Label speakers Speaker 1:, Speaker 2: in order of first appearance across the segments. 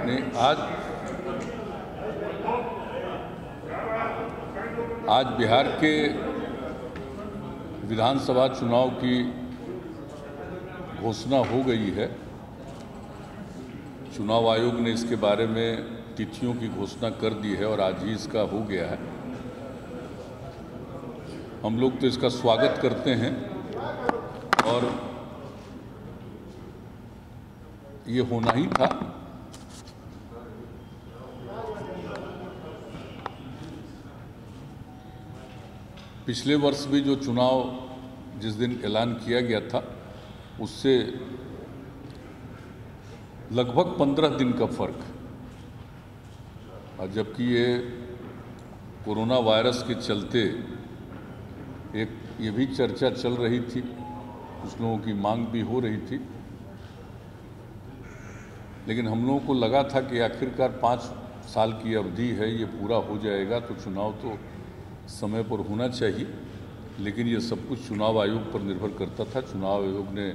Speaker 1: नहीं, आज बिहार के विधानसभा चुनाव की घोषणा हो गई है। चुनाव आयोग ने इसके बारे में तिथियों की घोषणा कर दी है और आज ही इसका हो गया है। हम लोग तो इसका स्वागत करते हैं और ये होना ही था। पिछले वर्ष भी जो चुनाव जिस दिन ऐलान किया गया था उससे लगभग 15 दिन का फर्क, और जबकि ये कोरोना वायरस के चलते ये भी चर्चा चल रही थी, कुछ लोगों की मांग भी हो रही थी, लेकिन हम लोगों को लगा था कि आखिरकार 5 साल की अवधि है, ये पूरा हो जाएगा तो चुनाव तो समय पर होना चाहिए। लेकिन ये सब कुछ चुनाव आयोग पर निर्भर करता था। चुनाव आयोग ने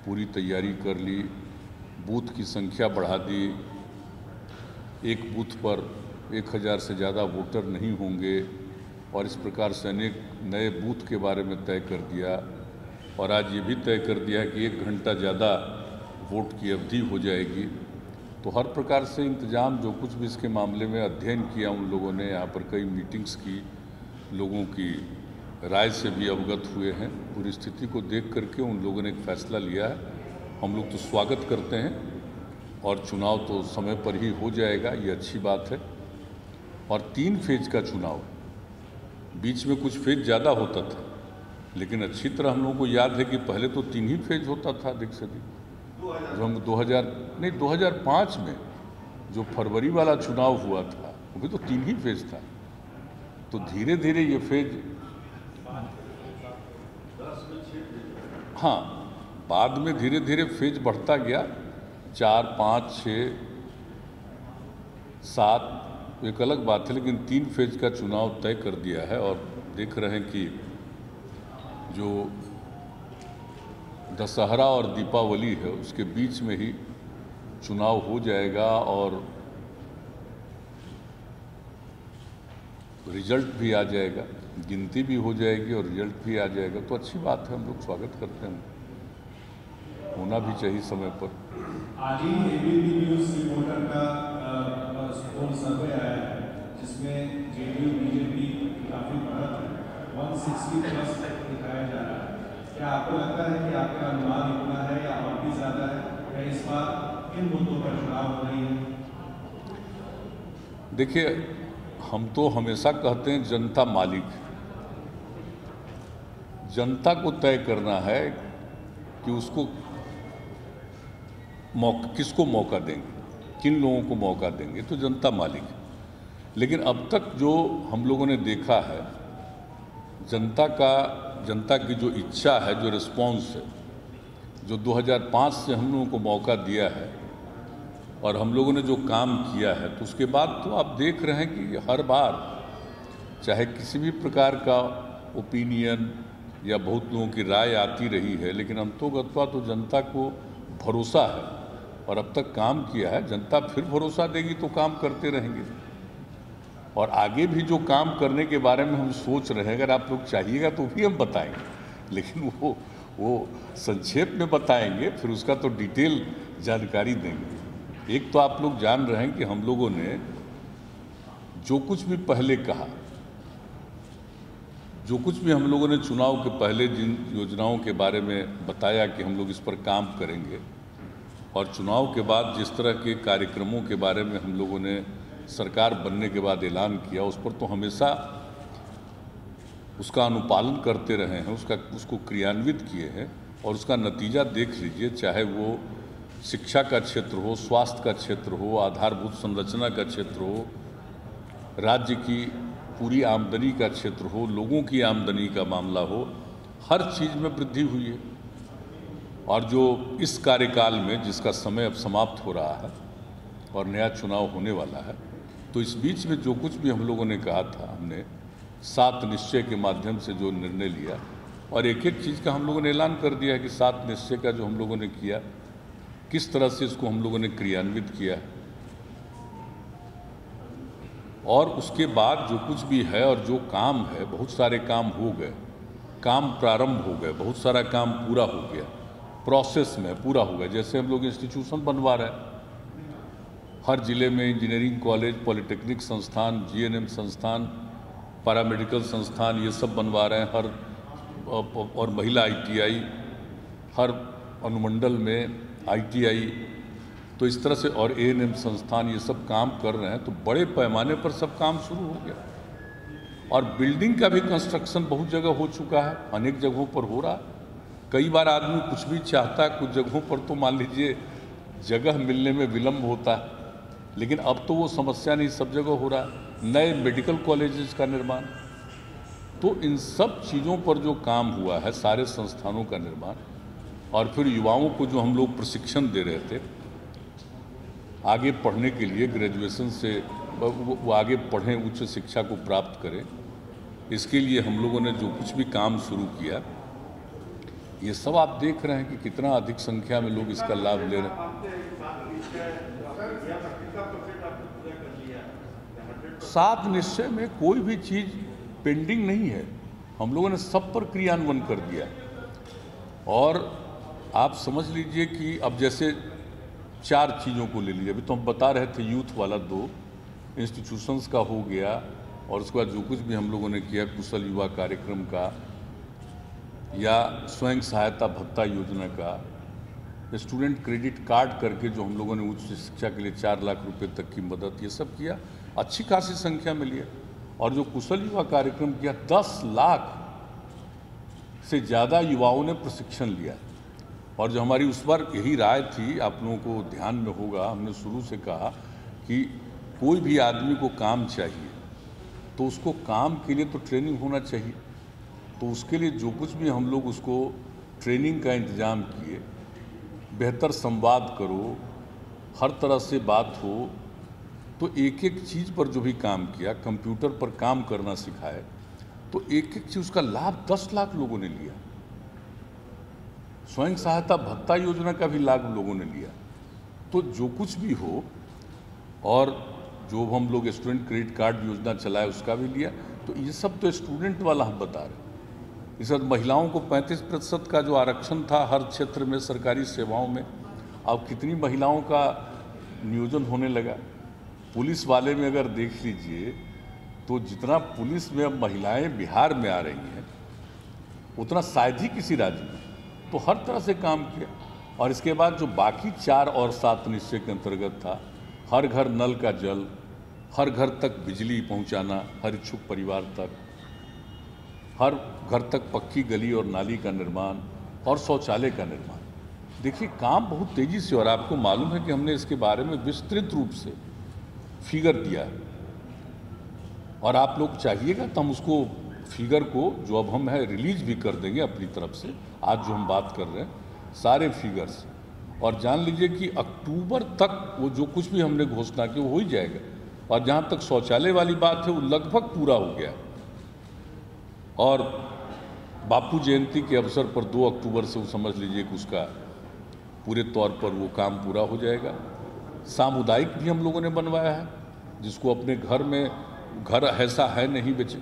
Speaker 1: पूरी तैयारी कर ली, बूथ की संख्या बढ़ा दी, एक बूथ पर 1000 से ज़्यादा वोटर नहीं होंगे और इस प्रकार से अनेक नए बूथ के बारे में तय कर दिया। और आज ये भी तय कर दिया कि 1 घंटा ज़्यादा वोट की अवधि हो जाएगी। तो हर प्रकार से इंतजाम जो कुछ भी इसके मामले में अध्ययन किया उन लोगों ने, यहाँ पर कई मीटिंग्स की, लोगों की राय से भी अवगत हुए हैं। पूरी स्थिति को देख करके उन लोगों ने एक फैसला लिया है। हम लोग तो स्वागत करते हैं और चुनाव तो समय पर ही हो जाएगा, ये अच्छी बात है। और 3 फेज का चुनाव, बीच में कुछ फेज ज़्यादा होता था, लेकिन अच्छी तरह हम लोगों को याद है कि पहले तो 3 ही फेज होता था अधिक से अधिक। जो हम 2005 में जो फरवरी वाला चुनाव हुआ था वो भी तो 3 ही फेज था। तो धीरे धीरे ये फेज, हाँ, बाद में धीरे धीरे फेज बढ़ता गया, 4, 5, 6, 7 एक अलग बात है, लेकिन 3 फेज का चुनाव तय कर दिया है। और देख रहे हैं कि जो दशहरा और दीपावली है उसके बीच में ही चुनाव हो जाएगा और रिजल्ट भी आ जाएगा, गिनती भी हो जाएगी और रिजल्ट भी आ जाएगा। तो अच्छी बात है, हम लोग स्वागत करते हैं, होना भी चाहिए समय पर।
Speaker 2: आज ही एबीपी न्यूज़ रिपोर्टर का सर्वे आया है जिसमें जेडीयू बीजेपी की काफ़ी बढ़त है, 160+ दिखाया जा रहा है। क्या आपको लगता है कि आपका अनुमान इतना है या और भी ज़्यादा है? क्या इस बार किन मुद्दों पर चुनाव हो रही है?
Speaker 1: देखिए, हम तो हमेशा कहते हैं जनता मालिक है। जनता को तय करना है कि उसको किसको मौका देंगे, किन लोगों को मौका देंगे, तो जनता मालिक है। लेकिन अब तक जो हम लोगों ने देखा है, जनता की जो इच्छा है, जो रिस्पॉन्स है, जो 2005 से हम लोगों को मौका दिया है और हम लोगों ने जो काम किया है, तो उसके बाद तो आप देख रहे हैं कि हर बार चाहे किसी भी प्रकार का ओपिनियन या बहुत लोगों की राय आती रही है, लेकिन अंततोगत्वा तो जनता को भरोसा है और अब तक काम किया है। जनता फिर भरोसा देगी तो काम करते रहेंगे और आगे भी जो काम करने के बारे में हम सोच रहे हैं, अगर आप लोग चाहिएगा तो भी हम बताएंगे, लेकिन वो संक्षेप में बताएंगे, फिर उसका तो डिटेल जानकारी देंगे। एक तो आप लोग जान रहे हैं कि हम लोगों ने जो कुछ भी पहले कहा, जो कुछ भी हम लोगों ने चुनाव के पहले जिन योजनाओं के बारे में बताया कि हम लोग इस पर काम करेंगे, और चुनाव के बाद जिस तरह के कार्यक्रमों के बारे में हम लोगों ने सरकार बनने के बाद ऐलान किया, उस पर तो हमेशा उसका अनुपालन करते रहे हैं, उसको क्रियान्वित किए हैं। और उसका नतीजा देख लीजिए, चाहे वो शिक्षा का क्षेत्र हो, स्वास्थ्य का क्षेत्र हो, आधारभूत संरचना का क्षेत्र हो, राज्य की पूरी आमदनी का क्षेत्र हो, लोगों की आमदनी का मामला हो, हर चीज़ में वृद्धि हुई है। और जो इस कार्यकाल में जिसका समय अब समाप्त हो रहा है और नया चुनाव होने वाला है, तो इस बीच में जो कुछ भी हम लोगों ने कहा था, हमने 7 निश्चय के माध्यम से जो निर्णय लिया और एक एक चीज़ का हम लोगों ने ऐलान कर दिया है कि 7 निश्चय का जो हम लोगों ने किया, किस तरह से इसको हम लोगों ने क्रियान्वित किया, और उसके बाद जो कुछ भी है और जो काम है, बहुत सारे काम हो गए, काम प्रारंभ हो गए, बहुत सारा काम पूरा हो गया, प्रोसेस में पूरा हो गया। जैसे हम लोग इंस्टीट्यूशन बनवा रहे हैं, हर जिले में इंजीनियरिंग कॉलेज, पॉलिटेक्निक संस्थान, जीएनएम संस्थान, पैरामेडिकल संस्थान, ये सब बनवा रहे हैं। हर और महिला आईटीआई, हर अनुमंडल में आईटीआई, तो इस तरह से, और एएनएम संस्थान, ये सब काम कर रहे हैं। तो बड़े पैमाने पर सब काम शुरू हो गया। और बिल्डिंग का भी कंस्ट्रक्शन बहुत जगह हो चुका है, अनेक जगहों पर हो रहा है। कई बार आदमी कुछ भी चाहता है, कुछ जगहों पर तो मान लीजिए जगह मिलने में विलम्ब होता है, लेकिन अब तो वो समस्या नहीं, सब जगह हो रहा है। नए मेडिकल कॉलेजेस का निर्माण, तो इन सब चीज़ों पर जो काम हुआ है, सारे संस्थानों का निर्माण, और फिर युवाओं को जो हम लोग प्रशिक्षण दे रहे थे आगे पढ़ने के लिए, ग्रेजुएशन से वो आगे पढ़ें, उच्च शिक्षा को प्राप्त करें, इसके लिए हम लोगों ने जो कुछ भी काम शुरू किया, ये सब आप देख रहे हैं कि कितना अधिक संख्या में लोग इसका लाभ ले रहे हैं। 7 निश्चय में कोई भी चीज़ पेंडिंग नहीं है, हम लोगों ने सब पर क्रियान्वयन कर दिया। और आप समझ लीजिए कि अब जैसे 4 चीज़ों को ले लीजिए, अभी तो हम बता रहे थे यूथ वाला 2 इंस्टीट्यूशंस का हो गया, और उसके बाद जो कुछ भी हम लोगों ने किया कुशल युवा कार्यक्रम का, या स्वयं सहायता भत्ता योजना का, स्टूडेंट क्रेडिट कार्ड करके जो हम लोगों ने उच्च शिक्षा के लिए 4 लाख रुपए तक की मदद, ये सब किया, अच्छी खासी संख्या में लिया। और जो कुशल युवा कार्यक्रम किया, 10 लाख से ज़्यादा युवाओं ने प्रशिक्षण लिया। और जो हमारी उस बार यही राय थी, आप लोगों को ध्यान में होगा, हमने शुरू से कहा कि कोई भी आदमी को काम चाहिए तो उसको काम के लिए तो ट्रेनिंग होना चाहिए। तो उसके लिए जो कुछ भी हम लोग उसको ट्रेनिंग का इंतज़ाम किए, बेहतर संवाद करो, हर तरह से बात हो, तो एक एक चीज़ पर जो भी काम किया, कंप्यूटर पर काम करना सिखाए, तो एक एक चीज़ उसका लाभ 10 लाख लोगों ने लिया। स्वयं सहायता भत्ता योजना का भी लाभ लोगों ने लिया। तो जो कुछ भी हो, और जो हम लोग स्टूडेंट क्रेडिट कार्ड योजना चलाए उसका भी लिया। तो ये सब तो स्टूडेंट वाला हम बता रहे हैं। इस वक्त महिलाओं को 35% का जो आरक्षण था हर क्षेत्र में सरकारी सेवाओं में, अब कितनी महिलाओं का नियोजन होने लगा। पुलिस वाले में अगर देख लीजिए तो जितना पुलिस में अब महिलाएं बिहार में आ रही हैं, उतना शायद ही किसी राज्य में। तो हर तरह से काम किया। और इसके बाद जो बाकी 4 और 7 निश्चय के अंतर्गत था, हर घर नल का जल, हर घर तक बिजली पहुंचाना, हर इच्छुक परिवार तक, हर घर तक पक्की गली और नाली का निर्माण, और शौचालय का निर्माण। देखिए काम बहुत तेज़ी से, और आपको मालूम है कि हमने इसके बारे में विस्तृत रूप से फिगर दिया है। और आप लोग चाहिएगा तो हम उसको फिगर को, जो अब हम है, रिलीज भी कर देंगे अपनी तरफ से। आज जो हम बात कर रहे हैं सारे फिगर्स, और जान लीजिए कि अक्टूबर तक वो जो कुछ भी हमने घोषणा की वो हो ही जाएगा। और जहाँ तक शौचालय वाली बात है वो लगभग पूरा हो गया। और बापू जयंती के अवसर पर 2 अक्टूबर से वो समझ लीजिए कि उसका पूरे तौर पर वो काम पूरा हो जाएगा। सामुदायिक भी हम लोगों ने बनवाया है, जिसको अपने घर में, घर ऐसा है नहीं बच्चे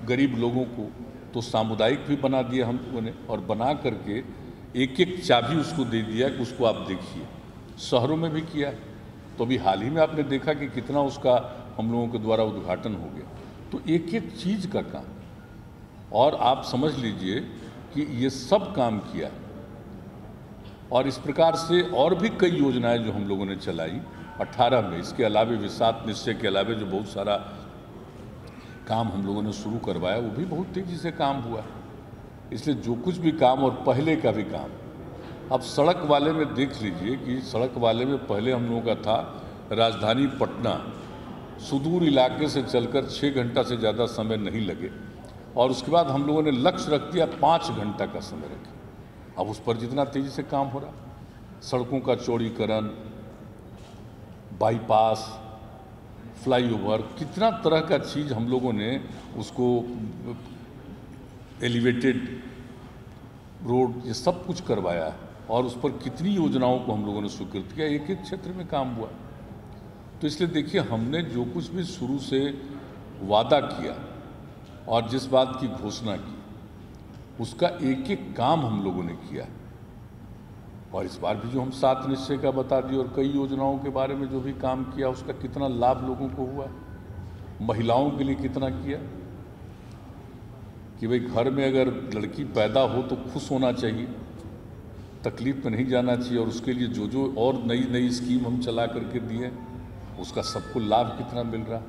Speaker 1: गरीब लोगों को, तो सामुदायिक भी बना दिया हम लोगों ने। और बना करके एक एक चाबी उसको दे दिया कि उसको आप देखिए। शहरों में भी किया है, तो अभी हाल ही में आपने देखा कि कितना उसका हम लोगों के द्वारा उद्घाटन हो गया। तो एक एक चीज़ का काम, और आप समझ लीजिए कि ये सब काम किया। और इस प्रकार से और भी कई योजनाएं जो हम लोगों ने चलाई 18 में, इसके अलावे भी 7 निश्चय के अलावे जो बहुत सारा काम हम लोगों ने शुरू करवाया, वो भी बहुत तेज़ी से काम हुआ। इसलिए जो कुछ भी काम, और पहले का भी काम, अब सड़क वाले में देख लीजिए कि सड़क वाले में पहले हम लोगों का था राजधानी पटना, सुदूर इलाके से चलकर 6 घंटा से ज़्यादा समय नहीं लगे। और उसके बाद हम लोगों ने लक्ष्य रख दिया 5 घंटा का समय रखें। अब उस पर जितना तेज़ी से काम हो रहा, सड़कों का चौड़ीकरण, बाईपास, फ्लाईओवर, कितना तरह का चीज़ हम लोगों ने उसको एलिवेटेड रोड, ये सब कुछ करवाया है और उस पर कितनी योजनाओं को हम लोगों ने स्वीकृत किया, एक एक क्षेत्र में काम हुआ। तो इसलिए देखिए, हमने जो कुछ भी शुरू से वादा किया और जिस बात की घोषणा की, उसका एक एक काम हम लोगों ने किया। और इस बार भी जो हम 7 निश्चय का बता दिए और कई योजनाओं के बारे में जो भी काम किया, उसका कितना लाभ लोगों को हुआ, महिलाओं के लिए कितना किया कि भाई घर में अगर लड़की पैदा हो तो खुश होना चाहिए, तकलीफ में नहीं जाना चाहिए। और उसके लिए जो जो और नई नई स्कीम हम चला करके दिए, उसका सबको लाभ कितना मिल रहा।